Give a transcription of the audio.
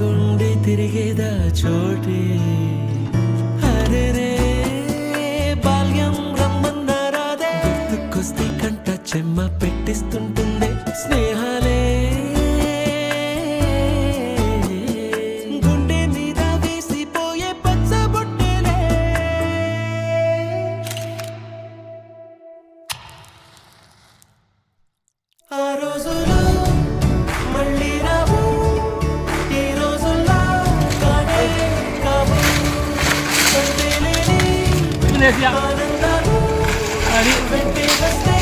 గుండె తిరిగేదా చోటే అరే రే బాల్యం రమ్మన్నారాదే గుర్తుకొస్తే కంట చెమ్మ పెట్టిస్తుంటుందే స్నేహాలే గుండె మీద వేసిపోయే పచ్చబొట్టెలే ఆ రోజులు మళ్ళీ రావు ఈ రోజుల్లో కానే కావు సందేలేని ఆనందాలు వెంటే వస్తే